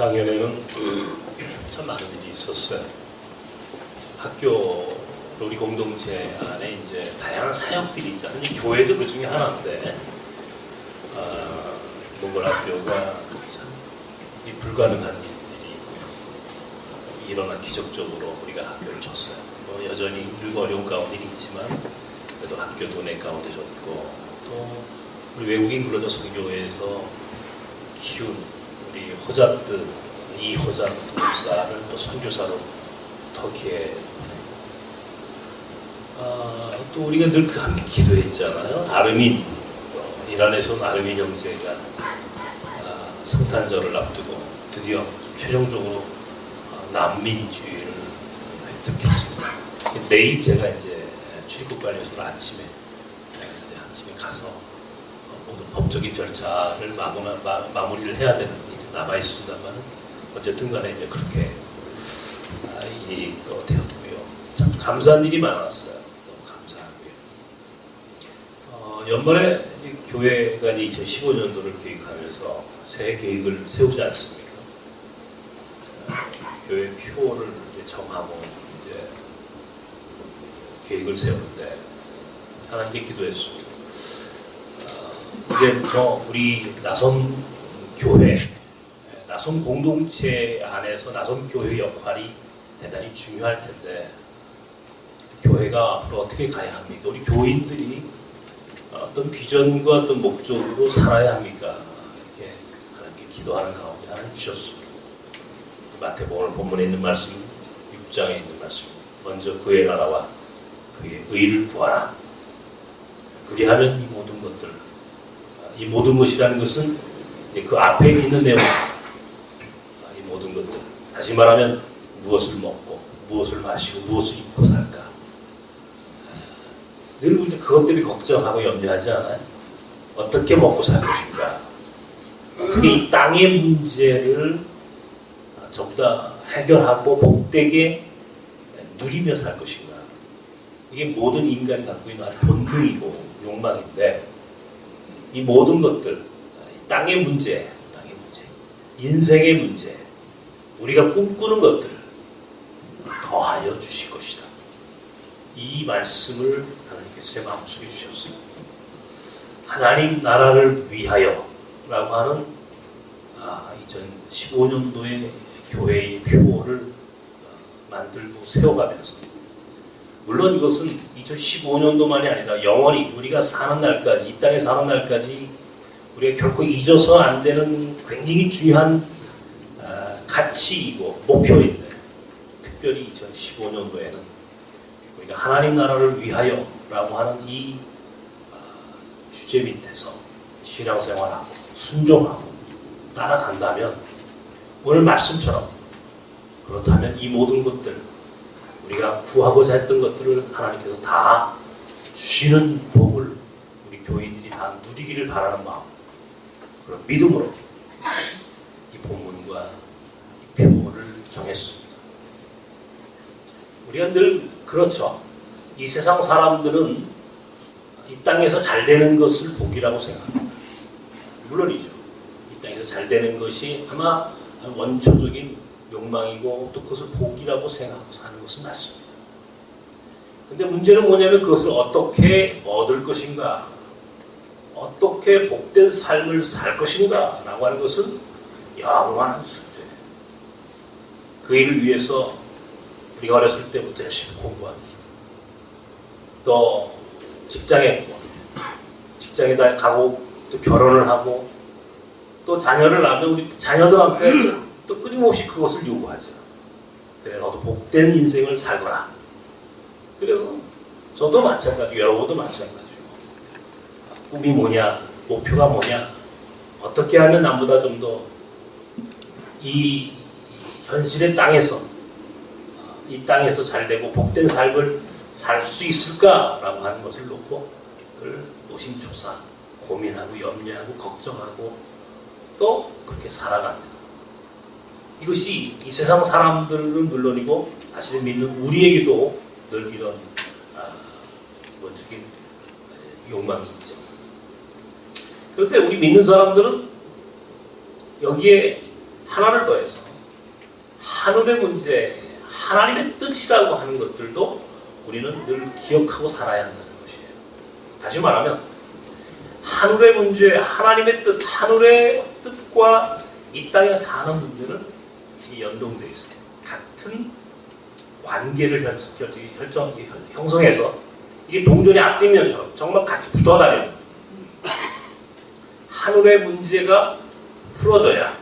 작년에는 참 많은 일이 있었어요. 학교 우리 공동체 안에 이제 다양한 사역들이 있잖아요. 교회도 그 중에 하나인데, 몽골학교가 참 이 불가능한 일들이 일어나 기적적으로 우리가 학교를 줬어요. 뭐 여전히 힘들고 어려운 가운데는 있지만 그래도 학교도 내 가운데 줬고, 또 우리 외국인 근로자 선교회에서 키운 우리 호자뜨 이호자뜨 목사를 또 선교사로 터키에 또 우리가 늘 함께 기도했잖아요. 아르민, 이란에서 온 아르민 형제가 성탄절을 앞두고 드디어 최종적으로 난민주의를 획득했습니다. 내일 제가 이제 출입국관리소로 아침에 가서 모든 법적인 절차를 마무리를 해야 되는 일이 남아 있습니다만, 어쨌든 간에 이제 그렇게 일이 또 되었고요. 참 감사한 일이 많았어요. 연말에 교회가 2015년도를 계획하면서 새 계획을 세우지 않습니까? 교회 표를 정하고 이제 계획을 세우는데 하나님께 기도했습니다. 이제부터 우리 나섬 교회, 나섬 공동체 안에서 나섬 교회 역할이 대단히 중요할 텐데, 교회가 앞으로 어떻게 가야 합니까? 우리 교인들이 어떤 비전과 어떤 목적으로 살아야 합니까? 이렇게 하나님께 기도하는 가운데 하나님 주셨습니다. 마태복음 본문에 있는 말씀, 6장에 있는 말씀. 먼저 그의 나라와 그의 의를 구하라. 그리하면 이 모든 것들, 이 모든 것이라는 것은 그 앞에 있는 내용, 이 모든 것들. 다시 말하면 무엇을 먹고, 무엇을 마시고, 무엇을 입고 살까? 늘 우리 그것 때문에 걱정하고 염려하지 않아요? 어떻게 먹고 살 것인가? 어떻게 이 땅의 문제를 전부 다 해결하고 복되게 누리며 살 것인가? 이게 모든 인간이 갖고 있는 본능이고 욕망인데, 이 모든 것들, 땅의 문제, 인생의 문제, 우리가 꿈꾸는 것들 더하여 주실 것이다. 이 말씀을 하나님께서 제 마음속에 주셨어요. 하나님 나라를 위하여 라고 하는 2015년도에 교회의 표를 만들고 세워가면서, 물론 이것은 2015년도만이 아니라 영원히 우리가 사는 날까지, 이 땅에 사는 날까지 우리가 결코 잊어서 안 되는 굉장히 중요한 가치이고 목표인데, 특별히 2015년도에는 우리가 하나님 나라를 위하여 라고 하는 이 주제 밑에서 신앙생활하고 순종하고 따라간다면, 오늘 말씀처럼 그렇다면 이 모든 것들, 우리가 구하고자 했던 것들을 하나님께서 다 주시는 복을 우리 교인들이 다 누리기를 바라는 마음, 그런 믿음으로 이 본문과 이 표를 정했습니다. 우리가 늘 그렇죠. 이 세상 사람들은 이 땅에서 잘 되는 것을 복이라고 생각합니다. 물론이죠. 이 땅에서 잘 되는 것이 아마 원초적인 욕망이고 또 그것을 복이라고 생각하고 사는 것은 맞습니다. 근데 문제는 뭐냐면 그것을 어떻게 얻을 것인가, 어떻게 복된 삶을 살 것인가 라고 하는 것은 영원한 숙제예요. 그 일을 위해서 우리가 어렸을 때부터 열심히 공부하고, 또 직장에 가고, 또 결혼을 하고, 또 자녀를 낳으면 우리 자녀들한테 또 끊임없이 그것을 요구하죠. 그래, 너도 복된 인생을 살거라. 그래서 저도 마찬가지고 여러분도 마찬가지고, 꿈이 뭐냐, 목표가 뭐냐, 어떻게 하면 남보다 좀 더 이 현실의 땅에서, 이 땅에서 잘 되고 복된 삶을 살 수 있을까라고 하는 것을 놓고 그걸 노심초사 고민하고 염려하고 걱정하고 또 그렇게 살아갑니다. 이것이 이 세상 사람들은 물론이고 사실은 믿는 우리에게도 늘 이런 원적인 욕망이 있죠. 그런데 우리 믿는 사람들은 여기에 하나를 더해서 하늘의 문제, 하나님의 뜻이라고 하는 것들도 우리는 늘 기억하고 살아야 한다는 것이에요. 다시 말하면 하늘의 문제, 하나님의 뜻, 하늘의 뜻과 이 땅에 사는 문제는 연동되어 있어요. 같은 관계를 형성해서 이게 동전의 앞뒷면처럼 정말 같이 붙어 다니는 하늘의 문제가 풀어져야,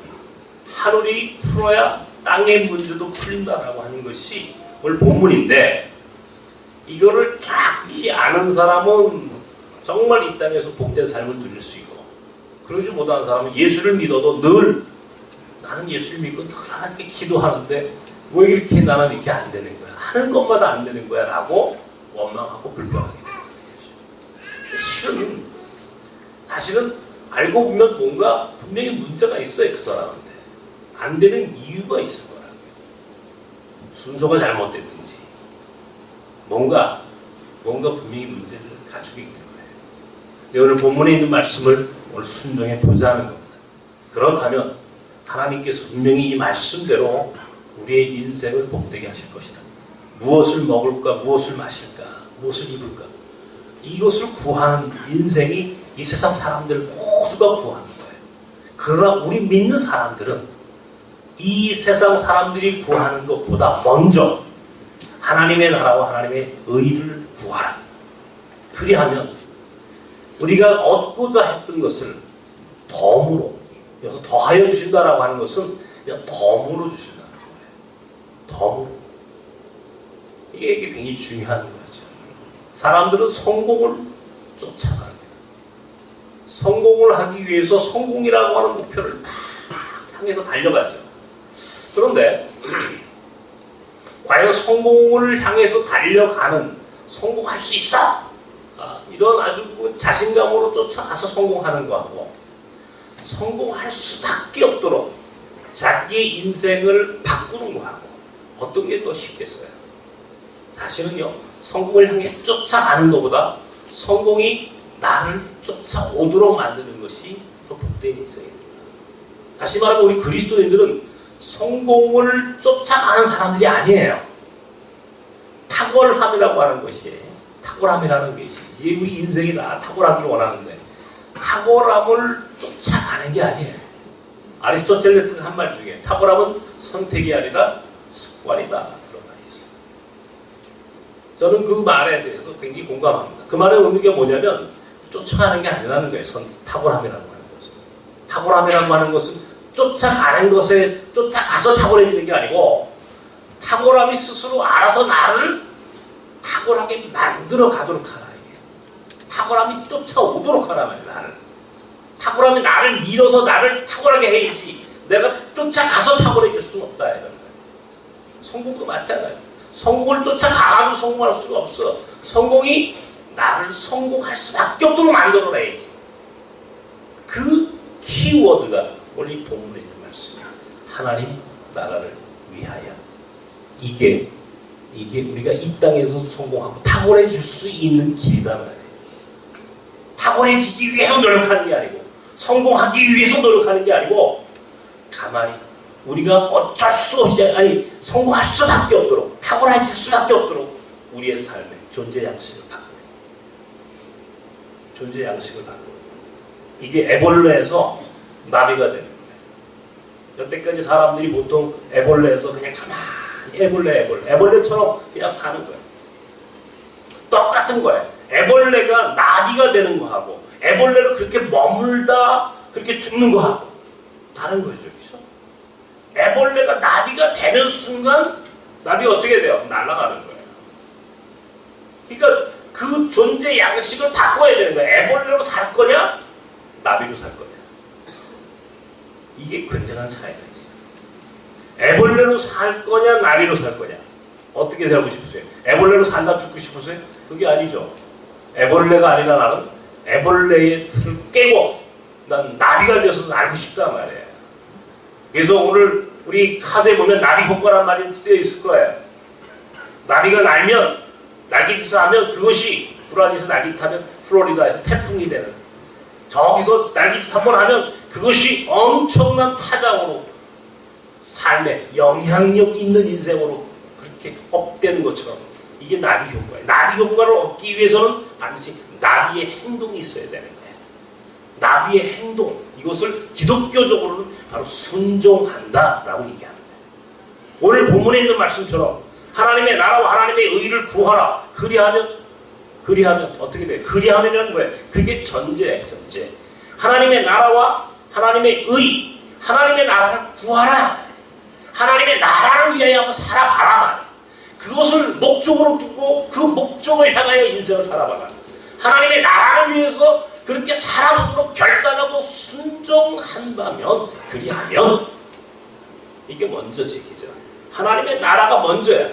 하늘이 풀어야 땅의 문제도 풀린다라고 하는 것이 오늘 본문인데, 이거를 정확히 아는 사람은 정말 이 땅에서 복된 삶을 누릴 수 있고, 그러지 못하는 사람은 예수를 믿어도 늘 나는 예수를 믿고 늘 하나님께 기도하는데 왜 이렇게 나는 이렇게 안 되는 거야, 하는 것마다 안 되는 거야 라고 원망하고 불평하게 되는 거예요. 사실은 알고 보면 뭔가 분명히 문제가 있어요. 그 사람한테 안 되는 이유가 있을 거라고요. 순서가 잘못됐든지 뭔가 분명히 문제를 가지고 있는 거예요. 오늘 본문에 있는 말씀을 오늘 순종해 보자는 겁니다. 그렇다면 하나님께서 분명히 이 말씀대로 우리의 인생을 복되게 하실 것이다. 무엇을 먹을까, 무엇을 마실까, 무엇을 입을까, 이것을 구하는 인생이 이 세상 사람들 모두가 구하는 거예요. 그러나 우리 믿는 사람들은 이 세상 사람들이 구하는 것보다 먼저 하나님의 나라와 하나님의 의를 구하라. 그리하면 우리가 얻고자 했던 것을 덤으로, 여기서 더하여 주신다라고 하는 것은 그냥 덤으로 주신다는 거예요. 덤으로. 이게 굉장히 중요한 거죠. 사람들은 성공을 쫓아갑니다. 성공을 하기 위해서 성공이라고 하는 목표를 막 향해서 달려가죠. 그런데 과연 성공을 향해서 달려가는, 성공할 수 있어! 이런 아주 자신감으로 쫓아가서 성공하는 거하고, 성공할 수밖에 없도록 자기의 인생을 바꾸는 거하고 어떤 게 더 쉽겠어요? 사실은요, 성공을 향해 쫓아가는 것보다 성공이 나를 쫓아오도록 만드는 것이 더 복된 인생입니다. 다시 말하면 우리 그리스도인들은 성공을 쫓아가는 사람들이 아니에요. 탁월함이라고 하는 것이, 탁월함이라는 것이 이게 우리 인생이 다 탁월하기를 원하는데 탁월함을 쫓아가는 게 아니에요. 아리스토텔레스는 한 말 중에 탁월함은 선택이 아니라 습관이다, 그런 말이 있어요. 저는 그 말에 대해서 굉장히 공감합니다. 그 말의 의미가 뭐냐면 쫓아가는 게 아니라는 거예요. 탁월함이라고 하는 것은. 탁월함이라고 하는 것은 쫓아가는 것에 쫓아가서 탁월해지는 게 아니고, 탁월함이 스스로 알아서 나를 탁월하게 만들어 가도록 하라. 탁월함이 쫓아오도록 하라 말이야, 나를. 탁월함이 나를 밀어서 나를 탁월하게 해야지, 내가 쫓아가서 탁월해질 수는 없다, 이런 거예요. 성공도 마찬가지야. 성공을 쫓아가가지고 성공할 수가 없어. 성공이 나를 성공할 수밖에 없도록 만들어내야지. 그 키워드가 오늘 이 본문에 있는 말씀이야. 하나님 나라를 위하여. 이게 우리가 이 땅에서 성공하고 탁월해질 수 있는 길이다 말이에요. 탁월해지기 위해서 노력하는 게 아니고, 성공하기 위해서 노력하는 게 아니고, 가만히 우리가 어쩔 수 없이, 아니 성공할 수밖에 없도록, 탁월해질 수밖에 없도록 우리의 삶의 존재 양식을 바꾸는, 존재 양식을 바꾸는, 이게 애벌레에서 나비가 되는 거예요. 여태까지 사람들이 보통 애벌레에서 그냥 가만히 애벌레처럼 그냥 사는 거예요. 똑같은 거예요. 애벌레가 나비가 되는 거하고, 애벌레로 그렇게 머물다 그렇게 죽는 거하고 다른 거죠. 여기서 애벌레가 나비가 되는 순간 나비가 어떻게 돼요? 날아가는 거예요. 그러니까 그 존재 양식을 바꿔야 되는 거예요. 애벌레로 살 거냐, 나비로 살 거냐. 이게 굉장한 차이가 있어요. 애벌레로 살 거냐, 나비로 살 거냐. 어떻게 살고 싶으세요? 애벌레로 살다 죽고 싶으세요? 그게 아니죠. 애벌레가 아니라 나는 애벌레의 틀을 깨고 난 나비가 되어서 날고 싶단 말이에요. 그래서 오늘 우리 카드에 보면 나비 효과란 말이 쓰여 있을 거예요. 나비가 날면, 날개짓을 하면 그것이 브라질에서 날개짓 하면 플로리다에서 태풍이 되는, 저기서 날개짓 한번 하면 그것이 엄청난 파장으로 삶에 영향력 있는 인생으로 그렇게 업되는 것처럼 이게 나비 효과예요. 나비 효과를 얻기 위해서는 반드시 나비의 행동이 있어야 되는 거예요. 나비의 행동, 이것을 기독교적으로는 바로 순종한다라고 얘기하는 거예요. 오늘 본문에 있는 말씀처럼 하나님의 나라와 하나님의 의를 구하라. 그리하면 어떻게 돼요? 그리하면이라는 거예요. 그게 전제예요, 전제. 하나님의 나라와 하나님의 의, 하나님의 나라를 구하라. 하나님의 나라를 위하여 한번 살아봐라 말이에요. 그것을 목적으로 두고 그 목적을 향하여 인생을 살아봐라. 하나님의 나라를 위해서 그렇게 살아보도록 결단하고 순종한다면, 그리하면 이게 먼저 지키죠. 하나님의 나라가 먼저야.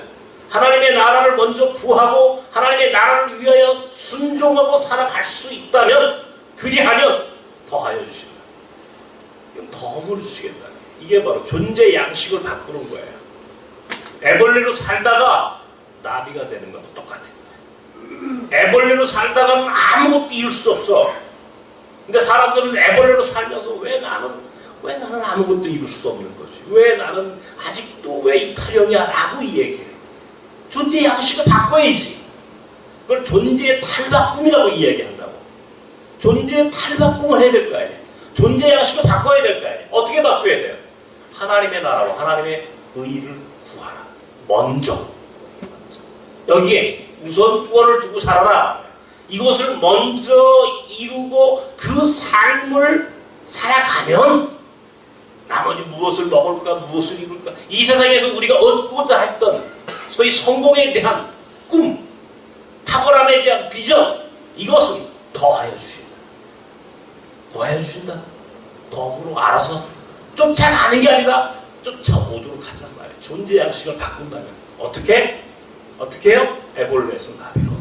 하나님의 나라를 먼저 구하고 하나님의 나라를 위하여 순종하고 살아갈 수 있다면, 그리하면 더하여 주신다. 덤을 주시겠다. 이게 바로 존재 양식을 바꾸는 거예요. 애벌레로 살다가 나비가 되는 것도 똑같은 거예요. 애벌레로 살다가는 아무것도 이룰 수 없어. 근데 사람들은 애벌레로 살면서 왜 나는 아무것도 이룰 수 없는 거지? 왜 나는 아직도 왜 이탈형이야? 라고 얘기해. 존재 양식을 바꿔야지. 그걸 존재의 탈바꿈이라고 이야기한다고. 존재의 탈바꿈을 해야 될 거 아니에요. 존재 양식을 바꿔야 될 거 아니에요. 어떻게 바꿔야 돼요? 하나님의 나라와 하나님의 의를 구하라. 먼저. 여기에 우선권을 두고 살아라. 이것을 먼저 이루고 그 삶을 살아가면 나머지 무엇을 먹을까, 무엇을 이룰까, 이 세상에서 우리가 얻고자 했던 소위 성공에 대한 꿈, 탁월함에 대한 비전, 이것은 더하여 주신다. 더하여 주신다. 덤으로 알아서 쫓아가는 게 아니라 쫓아오도록 하자 말이에요. 존재 양식을 바꾼다면 어떻게 해요? 애벌레에서 나비로.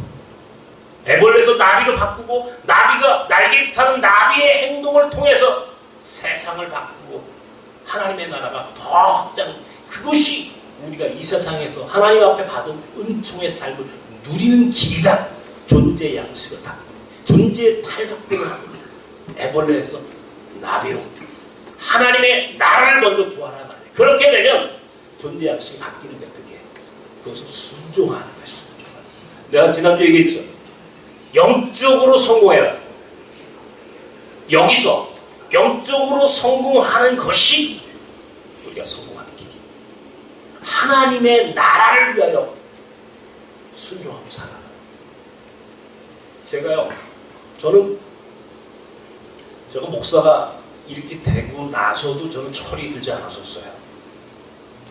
애벌레에서 나비로 바꾸고, 나비가 날개 타는 나비의 행동을 통해서 세상을 바꾸고 하나님의 나라가 더 확장. 그것이 우리가 이 세상에서 하나님 앞에 받은 은총의 삶을 누리는 길이다. 존재 양식을 바꾸고 존재의 탈바꿈을 하고 애벌레에서 나비로 하나님의 나라를 먼저 구하라 말이에요. 그렇게 되면 존재 양식이 바뀌는 게 그것을 순종하는 거예요. 순종하는. 내가 지난주 얘기했죠. 영적으로 성공해라. 여기서 영적으로 성공하는 것이 우리가 성공하는 길이에요. 하나님의 나라를 위하여 순종하고 살아라. 제가 목사가 이렇게 되고 나서도 저는 철이 들지 않았었어요.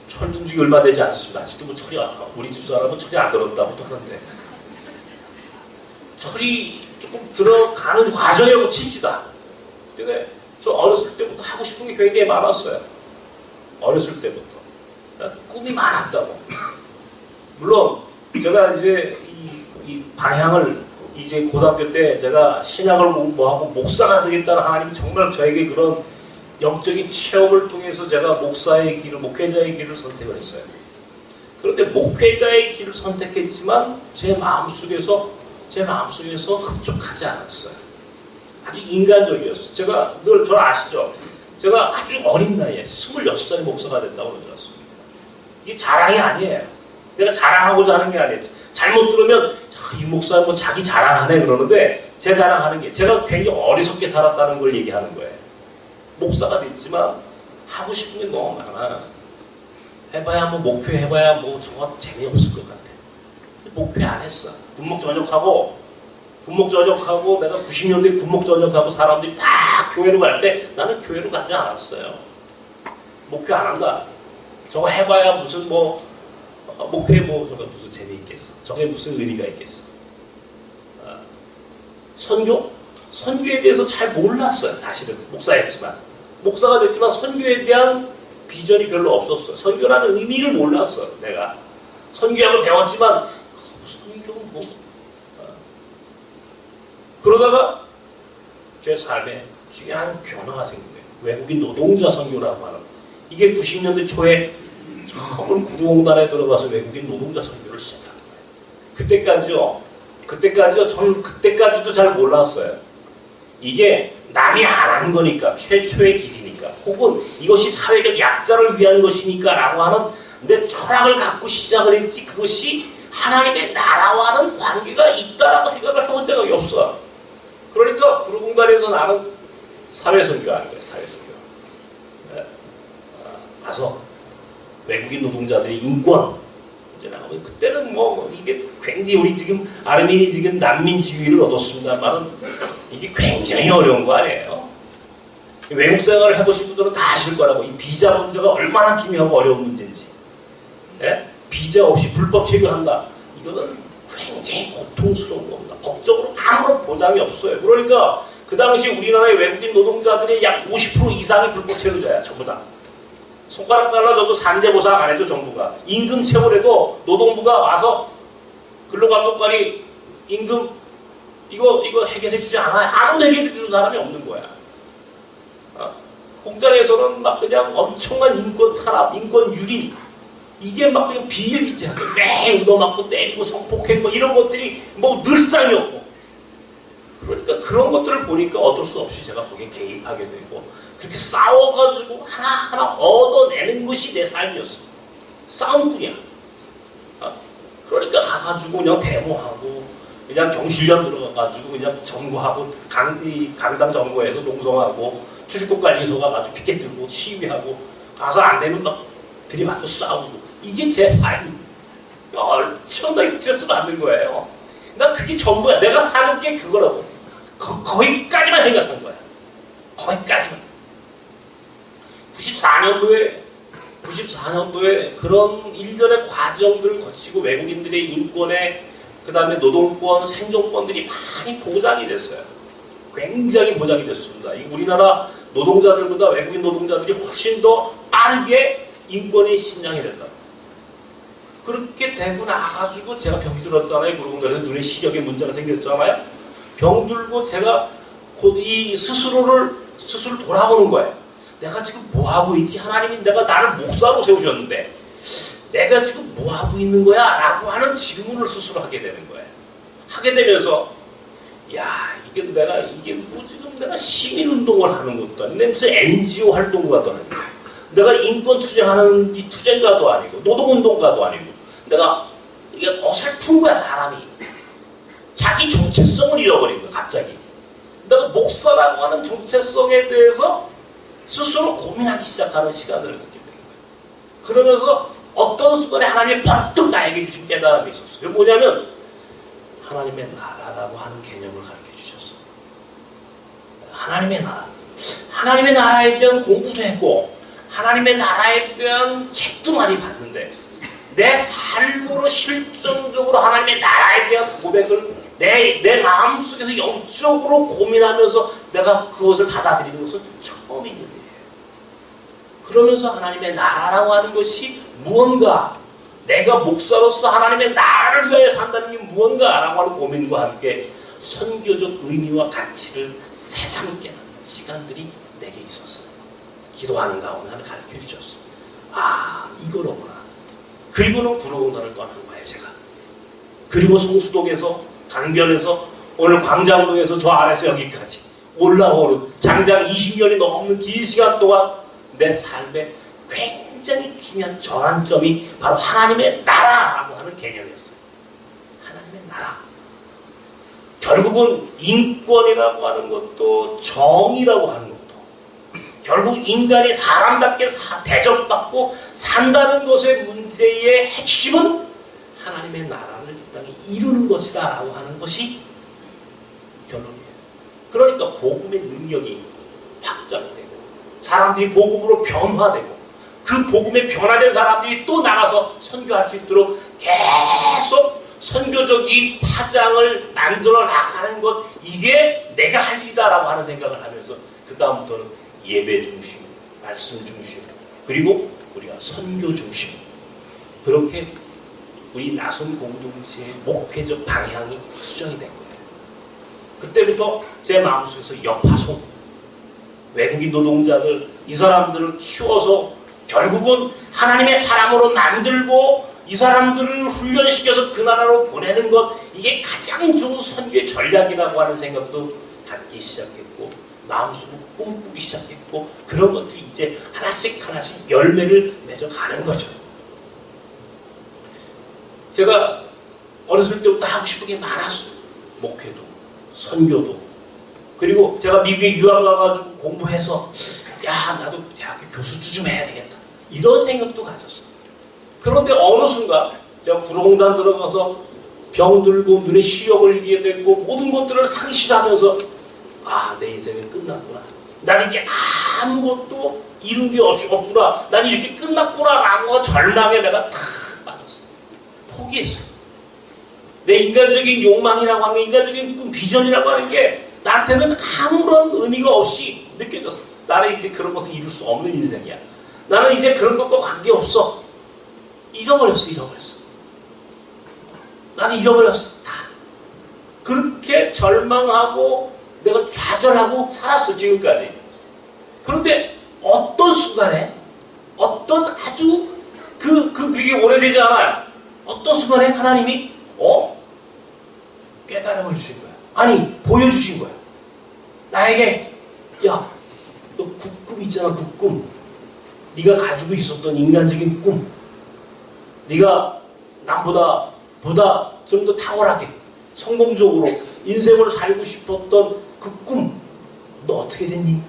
철 든 지 얼마 되지 않습니다. 아직도 뭐 철이 우리 집사람은 철이 안 들었다고도 하는데, 철이 조금 들어가는 과정이라고 칩시다. 근데 저 어렸을 때부터 하고 싶은 게 굉장히 많았어요. 어렸을 때부터 꿈이 많았다고. 물론 제가 이제 이 방향을 이제 고등학교 때 제가 신학을 공부하고 목사가 되겠다는 하나님이 정말 저에게 그런 영적인 체험을 통해서 제가 목사의 길을, 목회자의 길을 선택을 했어요. 그런데 목회자의 길을 선택했지만 제 마음속에서 흡족하지 않았어요. 아주 인간적이었어요. 제가 늘 저를 아시죠? 제가 아주 어린 나이에 26살에 목사가 된다고 그러셨습니다. 이게 자랑이 아니에요. 내가 자랑하고자 하는 게 아니에요. 잘못 들으면 이 목사는 뭐 자기 자랑하네 그러는데, 제 자랑하는 게 제가 굉장히 어리석게 살았다는 걸 얘기하는 거예요. 목사가 됐지만 하고 싶은 게 너무 많아. 해봐야 뭐 목회 해봐야 뭐 저거 재미없을 것 같아. 목회 안 했어. 군목전역하고 내가 90년대 군목전역하고 사람들이 다 교회로 갈 때 나는 교회로 가지 않았어요. 목회 안 한다. 저거 해봐야 무슨 뭐 목회 뭐 저거 무슨 재미있겠어. 저게 무슨 의미가 있겠어. 선교에 대해서 잘 몰랐어요. 사실은 목사였지만, 목사가 됐지만 선교에 대한 비전이 별로 없었어요. 선교라는 의미를 몰랐어. 내가 선교학을 배웠지만 선교는 뭐 그러다가 제 삶에 중요한 변화가 생긴 거예요. 외국인 노동자 선교라고 하는, 이게 90년대 초에 처음 구로공단에 들어가서 외국인 노동자 선교를 시작한 거예요. 저는 그때까지도 잘 몰랐어요. 이게 남이 안 한 거니까, 최초의 길이니까. 혹은 이것이 사회적 약자를 위한 것이니까 라고 하는 내 철학을 갖고 시작을 했지, 그것이 하나님의 나라와는 관계가 있다라고 생각을 해본 적이 없어. 그러니까 구로공단에서 나는 사회선교하는 거야. 사회선교. 가서 외국인 노동자들의 인권 이제 나가면, 그때는 뭐 이게 굉장히, 우리 지금 아르메니 지금 난민 지위를 얻었습니다만 이게 굉장히 어려운 거 아니에요. 외국 생활을 해보신 분들은 다 아실 거라고, 이 비자 문제가 얼마나 중요하고 어려운 문제인지. 예? 비자 없이 불법 체류한다, 이거는 굉장히 고통스러운 겁니다. 법적으로 아무런 보장이 없어요. 그러니까 그 당시 우리나라의 외국인 노동자들의 약 50% 이상이 불법 체류자야. 전부 다. 손가락 잘라줘도 산재 보상 안 해도 정부가. 임금 체불해도 노동부가 와서 근로감독관이 임금 이거 해결해 주지 않아요. 아무도 해결해 주는 사람이 없는 거야. 공장에서는 막 그냥 엄청난 인권 탄압, 인권 유린, 이게 막 그냥 비일비재하게 매 얻어맞고 때리고 성폭행 뭐 이런 것들이 뭐 늘상이었고, 그러니까 그런 것들을 보니까 어쩔 수 없이 제가 거기에 개입하게 되고, 그렇게 싸워가지고 하나하나 얻어내는 것이 내 삶이었어. 싸움꾼이야. 그러니까 가가지고 그냥 데모하고, 그냥 경실련 들어가가지고 그냥 점거하고, 강당 점거해서 농성하고, 출입국관리소 가가지고 피켓 들고 시위하고, 가서 안 되면 막 들이받고 싸우고, 이게 제 삶. 엄청나게 스트레스 받는 거예요. 나 그게 전부야. 내가 사는 게 그거라고. 거기까지만 생각한 거야. 거기까지만. 94년도에 그런 일련의 과정들을 거치고 외국인들의 인권에, 그 다음에 노동권, 생존권들이 많이 보장이 됐어요. 굉장히 보장이 됐습니다. 우리나라 노동자들보다 외국인 노동자들이 훨씬 더 빠르게 인권이 신장이 됐다. 그렇게 되고 나가지고 제가 병이 들었잖아요. 구로공단에서 눈에 시력에 문제가 생겼잖아요. 병 들고 제가 곧 이 스스로 돌아보는 거예요. 내가 지금 뭐하고 있지? 하나님이 나를 목사로 세우셨는데 내가 지금 뭐하고 있는 거야? 라고 하는 질문을 스스로 하게 되는 거예요. 하게 되면서, 야, 이게 뭐 지금 내가 시민운동을 하는 것도 아니고, 무슨 NGO 활동가도 아니고, 내가 인권 투쟁하는 이 투쟁가도 아니고, 노동운동가도 아니고, 내가 이게 어설픈 거야, 사람이. 자기 정체성을 잃어버린 거야, 갑자기. 내가 목사라고 하는 정체성에 대해서 스스로 고민하기 시작하는 시간들을 갖게 된 거예요. 그러면서 어떤 순간에 하나님이 번뜩 나에게 주신 깨달음이 있었어요. 그게 뭐냐면, 하나님의 나라라고 하는 개념을 가르쳐 주셨어요. 하나님의 나라. 하나님의 나라에 대한 공부도 했고, 하나님의 나라에 대한 책도 많이 봤는데, 내 삶으로 실존적으로 하나님의 나라에 대한 고백을 내 마음속에서 영적으로 고민하면서 내가 그것을 받아들이는 것은 처음인 일이에요. 그러면서 하나님의 나라라고 하는 것이 무언가, 내가 목사로서 하나님의 나라를 위하여 산다는 게 무언가라고 하는 고민과 함께 선교적 의미와 가치를 새삼게 하는 시간들이 내게 있었어요. 기도하는 가운데 하나 가르쳐 주셨어요. 아, 이거로구나. 그리고는 구로공단을 떠난 거예요, 제가. 그리고 성수동에서, 강변에서, 오늘 광장동에서 저 아래서 여기까지 올라오는 장장 20년이 넘는 긴 시간 동안 내 삶에 굉장히 중요한 전환점이 바로 하나님의 나라라고 하는 개념이었어요. 하나님의 나라. 결국은 인권이라고 하는 것도, 정의라고 하는 것도, 결국 인간이 사람답게 대접받고 산다는 것의 문제의 핵심은 하나님의 나라를 이 땅에 이루는 것이다 라고 하는 것이 결론이에요. 그러니까 복음의 능력이 확장되고, 사람들이 복음으로 변화되고, 그 복음에 변화된 사람들이 또 나가서 선교할 수 있도록 계속 선교적인 파장을 만들어 나가는 것, 이게 내가 할 일이다라고 하는 생각을 하면서 그 다음부터는 예배 중심, 말씀 중심, 그리고 우리가 선교 중심, 그렇게 우리 나선 공동체의 목회적 방향이 수정이 된 거예요. 그때부터 제 마음속에서 여파송, 외국인 노동자들, 이 사람들을 키워서 결국은 하나님의 사람으로 만들고 이 사람들을 훈련시켜서 그 나라로 보내는 것, 이게 가장 좋은 선교의 전략이라고 하는 생각도 갖기 시작했고, 마음속으로 꿈꾸기 시작했고 그런 것들이 이제 하나씩 열매를 맺어가는 거죠. 제가 어렸을 때부터 하고 싶은 게 많았어요. 목회도, 선교도. 그리고 제가 미국에 유학 가가지고 공부해서 야 나도 대학교 교수도 좀 해야 되겠다. 이런 생각도 가졌어요. 그런데 어느 순간 제가 구로공단 들어가서 병들고 눈에 시력을 잃게 됐고 모든 것들을 상실하면서 아, 내 인생은 끝났구나. 난 이제 아무것도 이룬 게 없구나. 난 이렇게 끝났구나 라고 절망에 내가 탁 빠졌어요. 포기했어요. 내 인간적인 욕망이라고 하는 게, 인간적인 꿈, 비전이라고 하는 게 나한테는 아무런 의미가 없이 느껴졌어. 나는 이제 그런 것을 이룰 수 없는 인생이야. 나는 이제 그런 것과 관계없어. 잃어버렸어. 나는 잃어버렸어. 다. 그렇게 절망하고 내가 좌절하고 살았어, 지금까지. 그런데 어떤 순간에, 어떤 아주 그게 오래되지 않아요. 어떤 순간에 하나님이, 깨달음을 주신 거야. 아니, 보여주신 거야. 나에게, 야, 너 국꿈 있잖아, 국꿈. 네가 가지고 있었던 인간적인 꿈. 네가 남보다 좀 더 탁월하게, 성공적으로 인생을 살고 싶었던 그 꿈, 너 어떻게 됐니?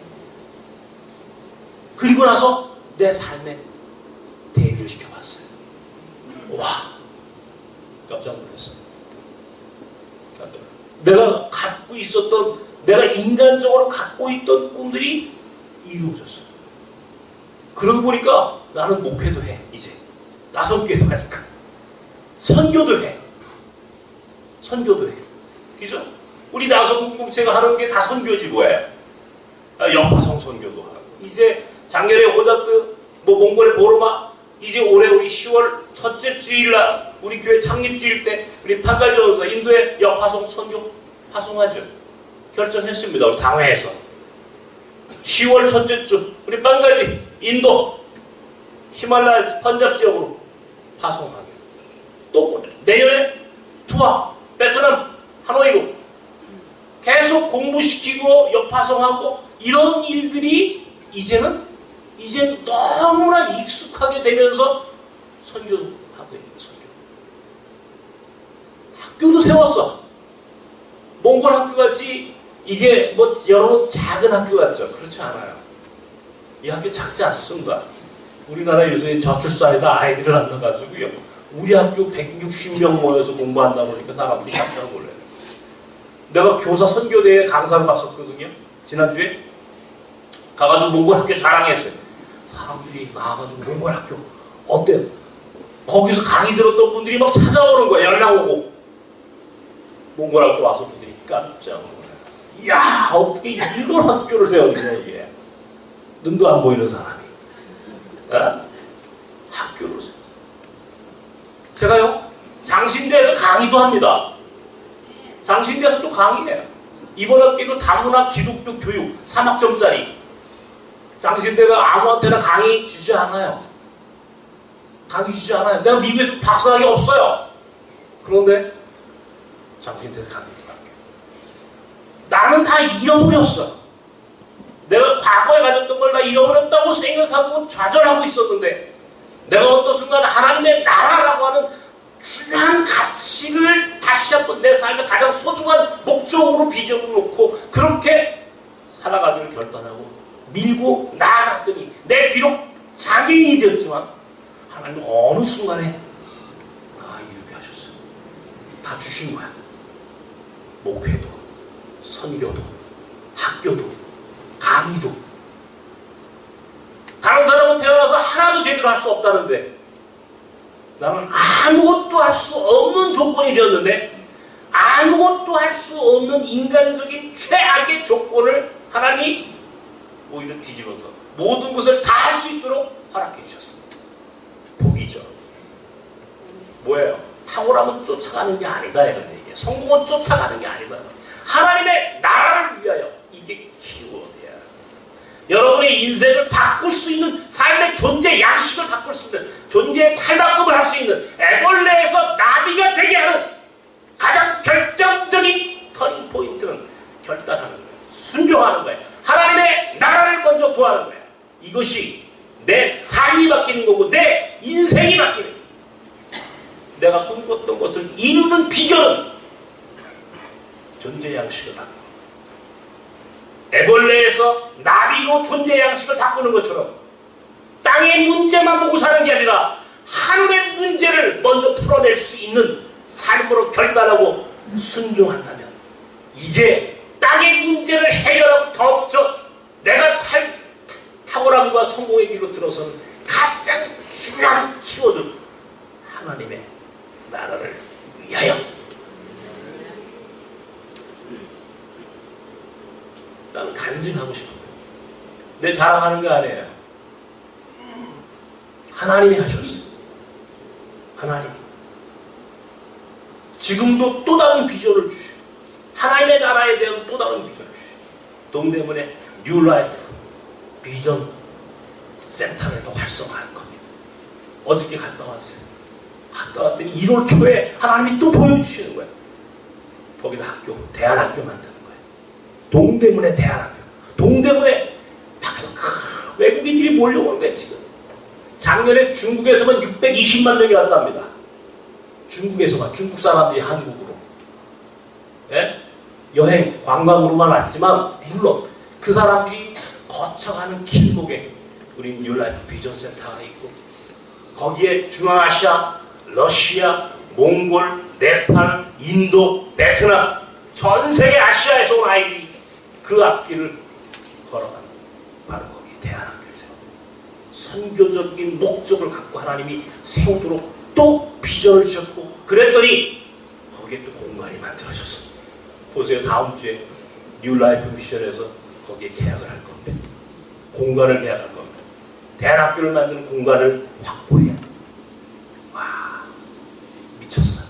그리고 나서 내 삶에 대비를 시켜봤어요. 와, 깜짝 놀랐어요. 내가 갖고 있었던, 내가 인간적으로 갖고 있던 꿈들이 이루어졌어요. 그러고 보니까 나는 목회도 해, 이제. 나선교회도 하니까. 선교도 해. 그죠? 우리 나선 공동체가 하는 게 다 선교지 뭐예요? 영파성 선교도 하고. 이제 작년에 호자트, 몽골의 보르마, 이제 올해 우리 10월 첫째 주일날 우리 교회 창립주일 때 우리 판갈전도사 인도에 영파성 선교 파송하죠. 결정했습니다. 우리 당회에서. 10월 첫째 주 우리 판갈지 인도 히말라야 펀잡 지역으로 파송하게. 또 내년에 투어 베트남 하노이로 계속 공부시키고 역파송하고 이런 일들이 이제는 너무나 익숙하게 되면서 선교하고 있는 선교. 학교도 세웠어. 몽골 학교 같이 이게 뭐 여러분 작은 학교 같죠? 그렇지 않아요. 이 학교 작지 않습니다. 우리나라 요새 저출산에다 아이들을 안 넣어가지고요. 우리 학교 160명 모여서 공부한다 보니까 사람들이 깜짝 놀라요. 내가 교사 선교대회 강사를 갔었거든요. 지난주에 가가지고 몽골 학교 자랑했어요. 사람들이 나와가지고 몽골 학교 어때요? 거기서 강의 들었던 분들이 막 찾아오는 거야. 연락 오고 몽골 학교 와서 분들이 깜짝 놀라요. 이야, 어떻게 이런 학교를 세웠냐 이게. 눈도 안 보이는 사람이 학교를 세웠어요. 제가요 장신대에서 강의도 합니다. 장신대에서도 강의해요. 이번 학기도 다문화 기독교 교육 3학점짜리. 장신대가 아무한테나 강의 주지 않아요. 내가 미국에서 박사학위 없어요. 그런데 장신대에서 강의 줄게요. 나는 다 잃어버렸어. 내가 과거에 가졌던 걸 다 잃어버렸다고 생각하고 좌절하고 있었는데 내가 어떤 순간 하나님의 나라라고 하는 중요한 가치를 다시 한번 내 삶의 가장 소중한 목적으로 비전을 놓고 그렇게 살아가기를 결단하고 밀고 나아갔더니 내 비록 장애인이 되었지만 하나님 어느 순간에 이렇게 하셨어요. 다 주신 거야. 목회도 선교도 학교도 강의도. 다른 사람은 태어나서 하나도 제대로 할 수 없다는데 나는 아무것도 할 수 없는 조건이 되었는데 아무것도 할 수 없는 인간적인 최악의 조건을 하나님이 오히려 뒤집어서 모든 것을 다 할 수 있도록 허락해 주셨습니다. 복이죠. 뭐예요? 탁월함은 쫓아가는 게 아니다 이런 얘기예요. 성공은 쫓아가는 게 아니다. 하나님의 나라를 위하여 이게 키워드야. 여러분의 인생을 바꿀 수 있는 삶의 존재 양식을 바꿀 수 있는 존재의 탈바꿈을 할 수 있는 애벌레에서 나비가 되게 하는 가장 결정적인 터닝 포인트는 결단하는 거예요. 순종하는 거예요. 하나님의 나라를 먼저 구하는 거야. 이것이 내 삶이 바뀌는 거고 내 인생이 바뀌는 거야. 내가 꿈꿨던 것을 이루는 비결은 존재 양식을 바꾸는 거야. 애벌레에서 나비로 존재 양식을 바꾸는 것처럼 땅의 문제만 보고 사는 게 아니라 하늘의 문제를 먼저 풀어낼 수 있는 삶으로 결단하고 순종한다면 이게 땅의 문제를 해결하고 더욱더 내가 탁월함과 성공의 길로 들어서는 가장 중요한 키워드 하나님의 나라를 위하여. 나는 간증하고 싶어요. 내 자랑하는 게 아니에요. 하나님이 하셨어요. 하나님. 지금도 또 다른 비전을 주시고 하나님의 나라에 대한 또 다른 비전을 주시고 동대문에 뉴라이프 비전 센터를 더 활성화할 겁니다. 어저께 갔다 왔어요. 갔다 왔더니 1월 초에 하나님이 또 보여주시는 거예요. 거기다 학교, 대안학교 만드는 거예요. 동대문에 대안학교. 동대문에 외국인들이 몰려오는 거예요 지금. 작년에 중국에서만 620만 명이 왔답니다. 중국에서만, 중국 사람들이 한국으로. 예? 여행, 관광으로만 왔지만 물론 그 사람들이 거쳐가는 길목에 우리 뉴라이프 비전 센터가 있고 거기에 중앙아시아, 러시아, 몽골, 네팔, 인도, 베트남 전 세계 아시아에서 온 아이들이 그 앞길을 걸어가는 바로 거기 대안학교에서 선교적인 목적을 갖고 하나님이 세우도록 또 비전을 주셨고 그랬더니 거기에 또 공간이 만들어졌어. 보세요. 다음 주에 뉴라이프 미션에서 거기에 계약을 할 건데 공간을 계약할 겁니다. 대안학교를 만드는 공간을 확보해야 돼. 와 미쳤어.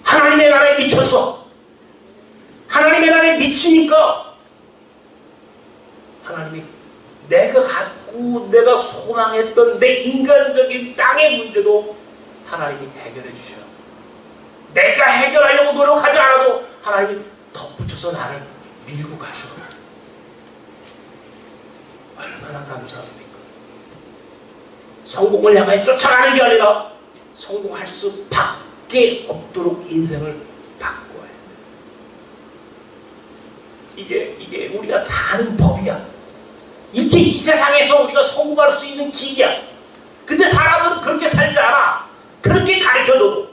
하나님의 나라에 미쳤어. 하나님의 나라에 미치니까 하나님이 내가 갖고 내가 소망했던 내 인간적인 땅의 문제도 하나님이 해결해 주셔요. 내가 해결하려고 노력하지 않아도 하나님이 덧붙여서 나를 밀고 가셔. 얼마나 감사합니까? 성공을 향해 쫓아가는 게 아니라 성공할 수밖에 없도록 인생을 바꿔야 돼. 이게 우리가 사는 법이야. 이게 이 세상에서 우리가 성공할 수 있는 길이야. 근데 사람들은 그렇게 살지 않아. 그렇게 가르쳐줘도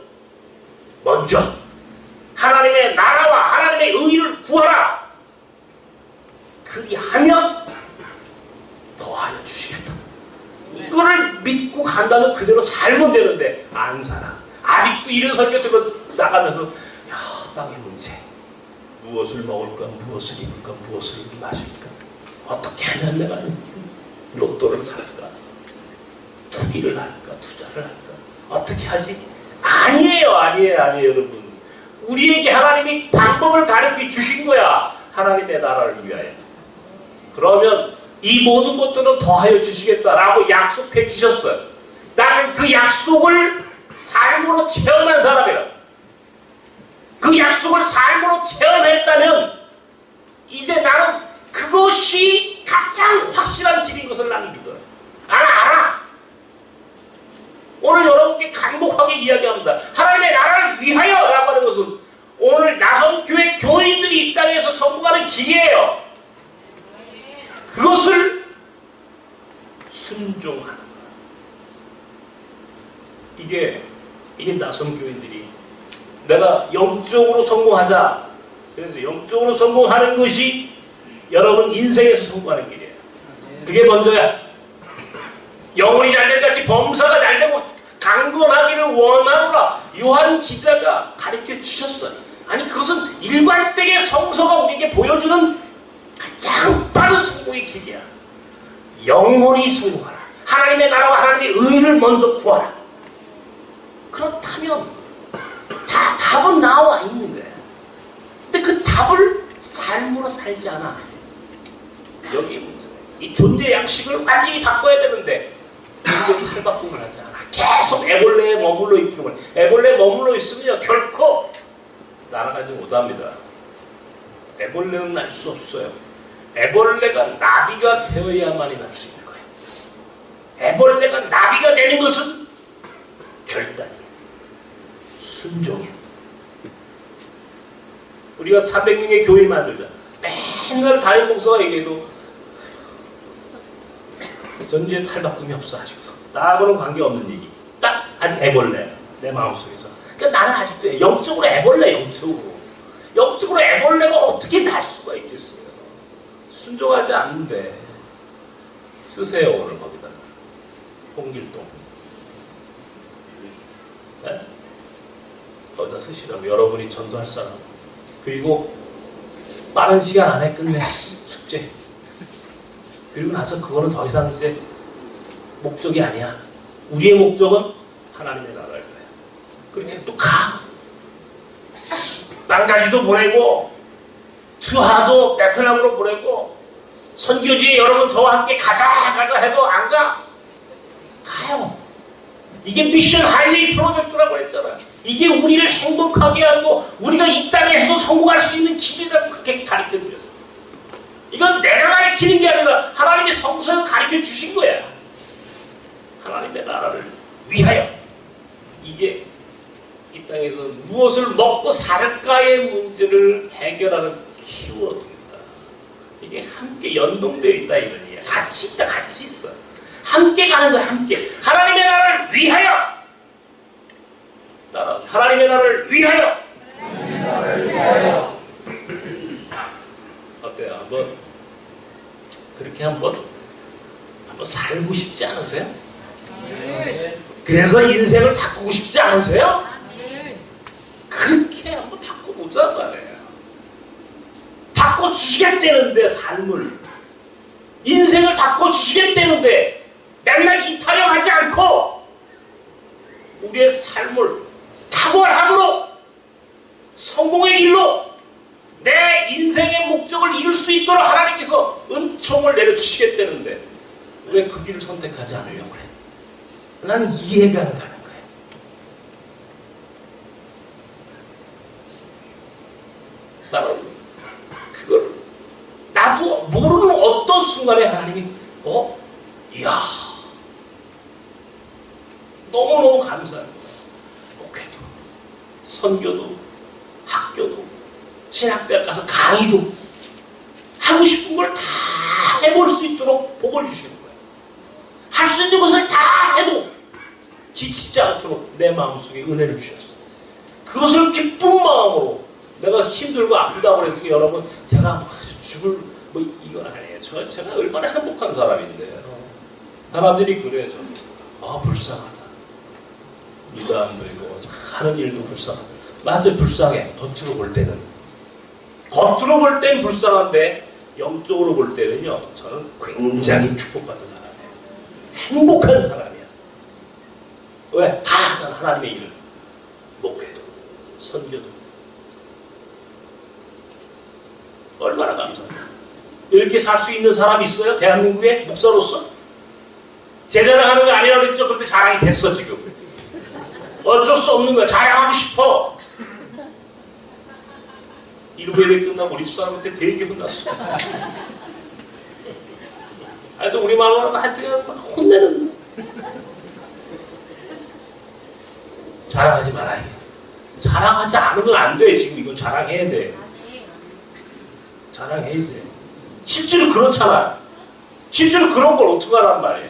먼저 하나님의 나라와 하나님의 의를 구하라. 그리하면 더하여 주시겠다. 이거를 믿고 간다면 그대로 살면 되는데 안 살아. 아직도 이런 설교 듣고 나가면서 야 땅의 문제 무엇을 먹을까 무엇을 입을까 무엇을 마실까 어떻게 하면 내가 로또를 살까 투기를 할까 투자를 할까 어떻게 하지? 아니에요 여러분. 우리에게 하나님이 방법을 가르쳐 주신 거야. 하나님의 나라를 위하여. 그러면 이 모든 것들은 더하여 주시겠다라고 약속해 주셨어요. 나는 그 약속을 삶으로 체험한 사람이라. 그 약속을 삶으로 체험했다면 이제 나는 그것이 가장 확실한 길인 것을 나는 믿어요. 알아. 오늘 여러분께 간곡하게 이야기합니다. 하나님의 나라를 위하여 라고 하는 것은 오늘 나선교회 교인들이 이 땅에서 성공하는 길이에요. 그것을 순종하는 거예요. 이게 나선교인들이 내가 영적으로 성공하자. 그래서 영적으로 성공하는 것이 여러분 인생에서 성공하는 길이에요. 그게 먼저야. 영혼이 잘된 같이 범사가 잘되고 강건하기를 원하노라. 요한 기자가 가르쳐 주셨어요. 아니 그것은 일관되게 성서가 우리에게 보여주는 가장 빠른 성공의 길이야. 영혼이 성공하라. 하나님의 나라와 하나님의 의를 먼저 구하라. 그렇다면 다 답은 나와 있는 거야. 근데 그 답을 삶으로 살지 않아. 여기 문제예요. 이 존재 양식을 완전히 바꿔야 되는데 이걸 탈바꿈을 하지 않아. 계속 애벌레에 머물러 있기를. 애벌레에 머물러 있으면 결코 날아가지 못합니다. 애벌레는 날 수 없어요. 애벌레가 나비가 되어야만이 날 수 있는 거예요. 애벌레가 나비가 되는 것은 결단이에요. 순종이에요. 우리가 300명의 교회를 만들자. 맨날 담임 목사가 얘기해도 전주에 탈바꿈이 없어 아직도. 나하고는 관계없는 얘기. 딱 아직 애벌레 내 마음속에서. 그러니까 나는 아직도 영적으로 애벌레 영적으로 애벌레가 어떻게 날 수가 있겠어요. 순종하지 않는데 쓰세요 오늘 거기다 홍길동 네? 거기다 쓰시라고 여러분이 전도할 사람 그리고 빠른 시간 안에 끝내 숙제 그리고 나서 그거는 더 이상 이제 목적이 아니야. 우리의 목적은 하나님의 나라일 거야. 그렇게 또 가. 망가지도 보내고 투하도 베트남으로 보내고 선교지에 여러분 저와 함께 가자 해도 안 가. 가요. 이게 미션 하이웨이 프로젝트라고 했잖아요. 이게 우리를 행복하게 하고 우리가 이 땅에서도 성공할 수 있는 길이라고 그렇게 가르쳐 주셨어요. 이건 내가 가르치는 게 아니라 하나님의 성서에 가르쳐 주신 거야. 하나님의 나라를 위하여. 이게 이 땅에서 무엇을 먹고 살까의 문제를 해결하는 키워드입니다. 이게 함께 연동되어 있다 이런 얘기야. 같이 있다, 같이 있어. 함께 가는 거야, 함께. 하나님의 나라를 위하여. 따라서 하나님의 나라를 위하여. 하나님의 나라를 위하여. 어때요? 한번 그렇게 한번 살고 싶지 않으세요? 네. 그래서 인생을 바꾸고 싶지 않으세요? 그렇게 한번 바꿔보자 말이에요. 바꿔주시겠다는데 삶을 인생을 바꿔주시겠다는데 맨날 이타령하지 않고 우리의 삶을 탁월함으로 성공의 길로 내 인생의 목적을 이룰 수 있도록 하나님께서 은총을 내려주시겠다는데 왜 그 길을 선택하지 않으려고 그래? 나는 이해가 안 가는 거예요. 나는 그걸 나도 모르는 어떤 순간에 하나님이 이야 너무너무 감사한 거예요. 목회도 선교도 학교도 신학대학 가서 강의도 하고 싶은 걸 다 해볼 수 있도록 복을 주시는 거예요. 할 수 있는 것을 다 해도 지치지 않도록 내 마음속에 은혜를 주셨어요. 그것을 기쁜 마음으로 내가 힘들고 아프다고 그랬으니 여러분 제가 죽을 이건 아니에요. 제가 얼마나 행복한 사람인데 사람들이 그래요. 불쌍하다. 일도 안 되고 하는 일도 불쌍하다. 맞아요. 불쌍해. 겉으로 볼 때는. 겉으로 볼 땐 불쌍한데 영적으로 볼 때는요. 저는 굉장히 축복받은 사람이에요. 행복한 사람이야. 왜? 다 하잖아. 하나님의 일을. 목회도 선교도. 얼마나 감사해요. 이렇게 살 수 있는 사람이 있어요? 대한민국에 목사로서? 제 자랑하는 거 아니라고 그랬죠? 근데 자랑이 됐어 지금. 어쩔 수 없는 거야. 자랑하고 싶어. 이러고 예배 끝나고 우리 집사람한테 되게 혼났어. 하여튼 우리 마음으로 하여튼 혼내는. 자랑하지 말아야 돼. 자랑하지 않으면 안 돼. 지금 이건 자랑해야 돼. 자랑해야 돼. 실제로 그렇잖아. 실제로 그런 걸 어떡하란 말이에요.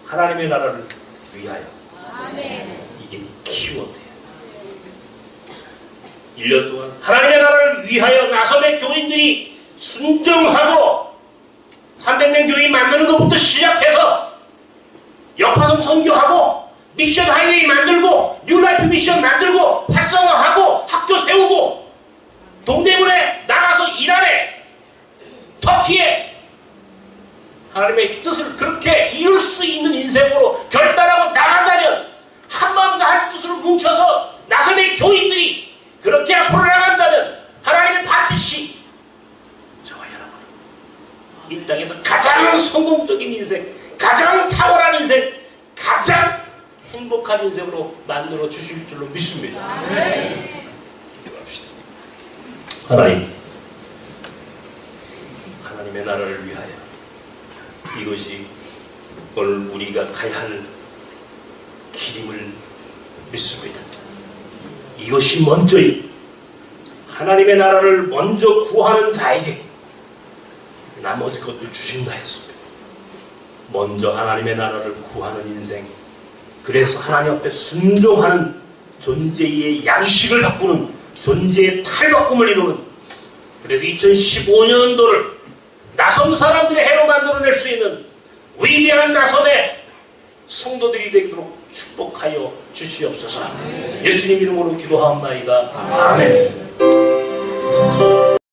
하나님의 나라를 위하여. 아멘. 이게 키워드예요. 1년 동안 하나님의 나라를 위하여 나섬의 교인들이 순종하고 300명 교인 만드는 것부터 시작해서 역파동 선교하고 미션 하이웨이 만들고 뉴라이프 미션 만들고 활성화하고 학교 세우고 동대문에 나가서 일하네. 터키에 하나님의 뜻을 그렇게 이룰 수 있는 인생으로 결단하고 나간다면 한 마음과 한 뜻으로 뭉쳐서 나섬의 교인들이 그렇게 앞으로 나간다면 하나님은 반드시 저와 여러분 이 땅에서 가장 성공적인 인생, 가장 탁월한 인생, 가장 행복한 인생으로 만들어 주실 줄로 믿습니다. 하나님, 하나님의 나라를 위하여 이것이 오늘 우리가 가야 할 길임을 믿습니다. 이것이 먼저요. 하나님의 나라를 먼저 구하는 자에게 나머지 것들 주신다 했습니다. 먼저 하나님의 나라를 구하는 인생, 그래서 하나님 앞에 순종하는 존재의 양식을 바꾸는 존재의 탈바꿈을 이루는, 그래서 2015년도를 나섬 사람들의 해로 만들어낼 수 있는 위대한 나섬의 성도들이 되도록 축복하여 주시옵소서. 예수님 이름으로 기도하옵나이다. 아멘.